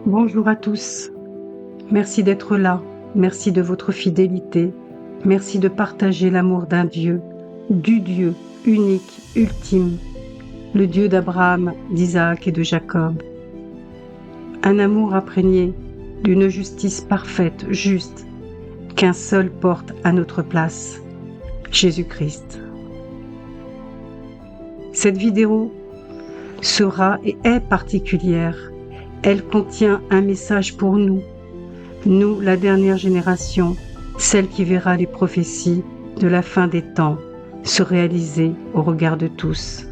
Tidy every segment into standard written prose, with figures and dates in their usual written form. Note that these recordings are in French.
Bonjour à tous. Merci d'être là. Merci de votre fidélité. Merci de partager l'amour d'un Dieu, du Dieu unique, ultime, le Dieu d'Abraham, d'Isaac et de Jacob. Un amour imprégné d'une justice parfaite, juste, qu'un seul porte à notre place, Jésus-Christ. Cette vidéo sera et est particulière. Elle contient un message pour nous, la dernière génération, celle qui verra les prophéties de la fin des temps se réaliser au regard de tous.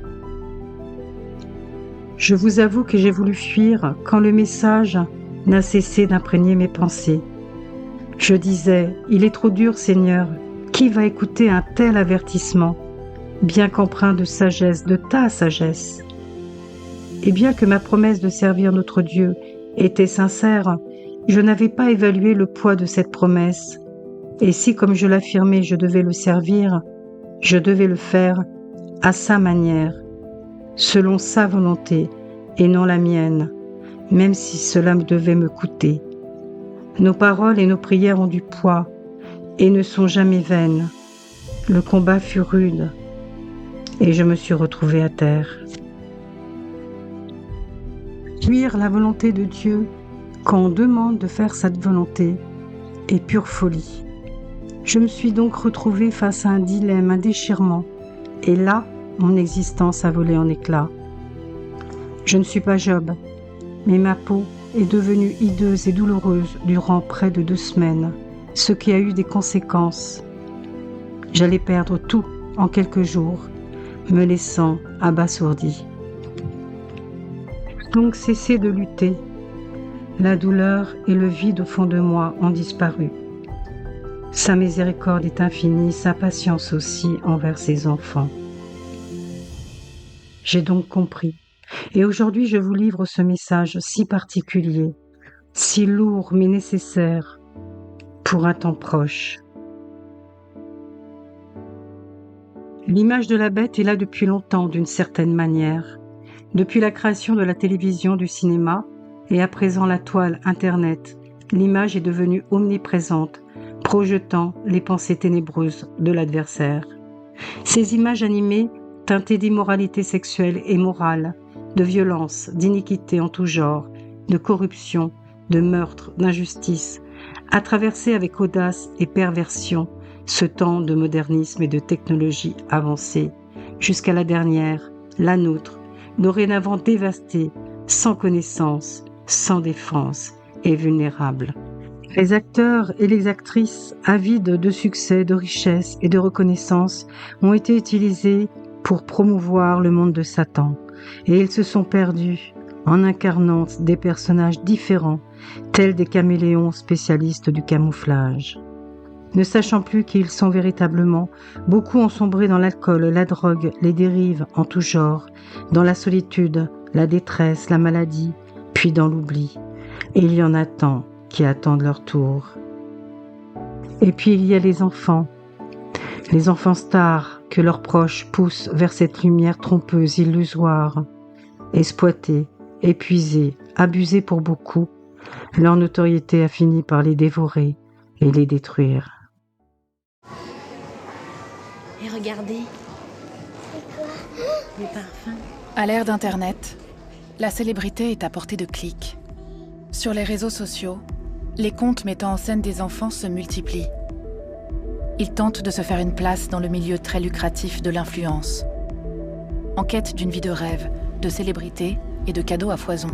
Je vous avoue que j'ai voulu fuir quand le message n'a cessé d'imprégner mes pensées. Je disais, il est trop dur, Seigneur, qui va écouter un tel avertissement, bien qu'empreint de sagesse, de ta sagesse? Et bien que ma promesse de servir notre Dieu était sincère, je n'avais pas évalué le poids de cette promesse. Et si, comme je l'affirmais, je devais le servir, je devais le faire à sa manière, selon sa volonté et non la mienne, même si cela devait me coûter. Nos paroles et nos prières ont du poids et ne sont jamais vaines. Le combat fut rude et je me suis retrouvée à terre. Fuir la volonté de Dieu quand on demande de faire cette volonté est pure folie. Je me suis donc retrouvée face à un dilemme, un déchirement, et là, mon existence a volé en éclats. Je ne suis pas Job, mais ma peau est devenue hideuse et douloureuse durant près de 2 semaines, ce qui a eu des conséquences. J'allais perdre tout en quelques jours, me laissant abasourdie. J'ai donc cessé de lutter. La douleur et le vide au fond de moi ont disparu. Sa miséricorde est infinie, sa patience aussi envers ses enfants. J'ai donc compris. Et aujourd'hui, je vous livre ce message si particulier, si lourd mais nécessaire pour un temps proche. L'image de la bête est là depuis longtemps d'une certaine manière. Depuis la création de la télévision, du cinéma et à présent la toile, Internet, l'image est devenue omniprésente, projetant les pensées ténébreuses de l'adversaire. Ces images animées, teintées d'immoralité sexuelle et morale, de violence, d'iniquité en tout genre, de corruption, de meurtre, d'injustice, a traversé avec audace et perversion ce temps de modernisme et de technologie avancée, jusqu'à la dernière, la nôtre, dorénavant dévastée, sans connaissance, sans défense et vulnérable. Les acteurs et les actrices, avides de succès, de richesse et de reconnaissance, ont été utilisés pour promouvoir le monde de Satan, et ils se sont perdus en incarnant des personnages différents, tels des caméléons spécialistes du camouflage. Ne sachant plus qui ils sont véritablement, beaucoup ont sombré dans l'alcool, la drogue, les dérives en tout genre, dans la solitude, la détresse, la maladie, puis dans l'oubli. Et il y en a tant qui attendent leur tour. Et puis il y a les enfants stars que leurs proches poussent vers cette lumière trompeuse, illusoire, exploités, épuisés, abusés pour beaucoup. Leur notoriété a fini par les dévorer et les détruire. Et regardez. C'est quoi? Les parfums. À l'ère d'Internet, la célébrité est à portée de clic. Sur les réseaux sociaux, les comptes mettant en scène des enfants se multiplient. Ils tentent de se faire une place dans le milieu très lucratif de l'influence, en quête d'une vie de rêve, de célébrité et de cadeaux à foison.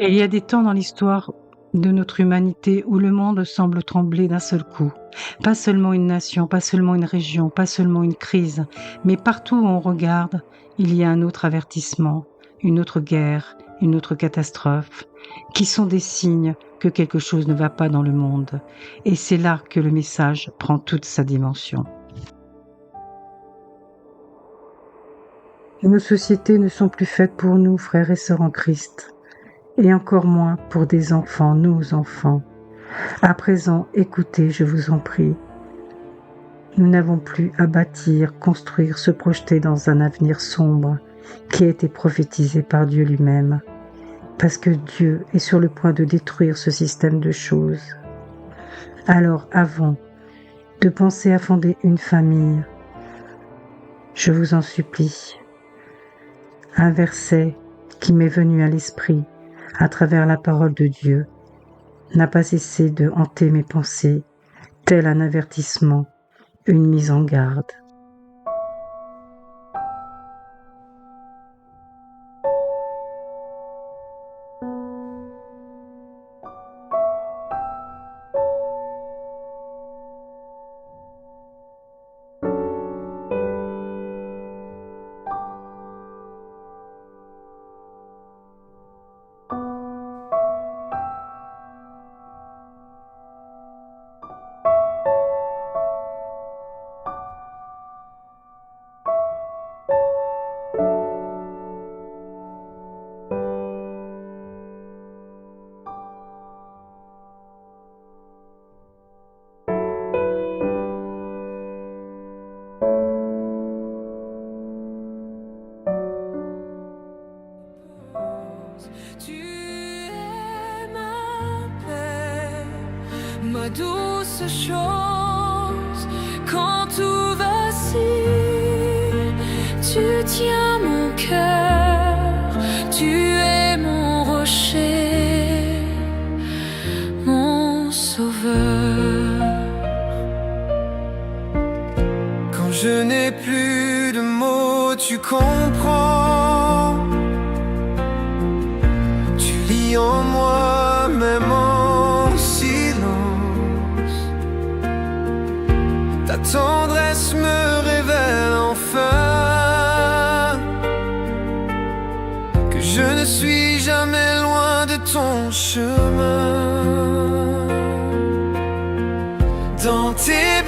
Et il y a des temps dans l'histoire de notre humanité où le monde semble trembler d'un seul coup. Pas seulement une nation, pas seulement une région, pas seulement une crise, mais partout où on regarde, il y a un autre avertissement, une autre guerre, une autre catastrophe, qui sont des signes que quelque chose ne va pas dans le monde. Et c'est là que le message prend toute sa dimension. Nos sociétés ne sont plus faites pour nous, frères et sœurs en Christ, et encore moins pour des enfants, nos enfants. À présent, écoutez, je vous en prie. Nous n'avons plus à bâtir, construire, se projeter dans un avenir sombre qui a été prophétisé par Dieu lui-même, parce que Dieu est sur le point de détruire ce système de choses. Alors, avant de penser à fonder une famille, je vous en supplie, un verset qui m'est venu à l'esprit à travers la parole de Dieu n'a pas cessé de hanter mes pensées, tel un avertissement, une mise en garde. Tu es ma paix, ma douce chose, quand tout vacille, tu tiens mon cœur, tu es mon rocher, mon sauveur. Quand je n'ai plus de mots, tu comprends. En moi, même en silence, ta tendresse me révèle enfin que je ne suis jamais loin de ton chemin. Dans tes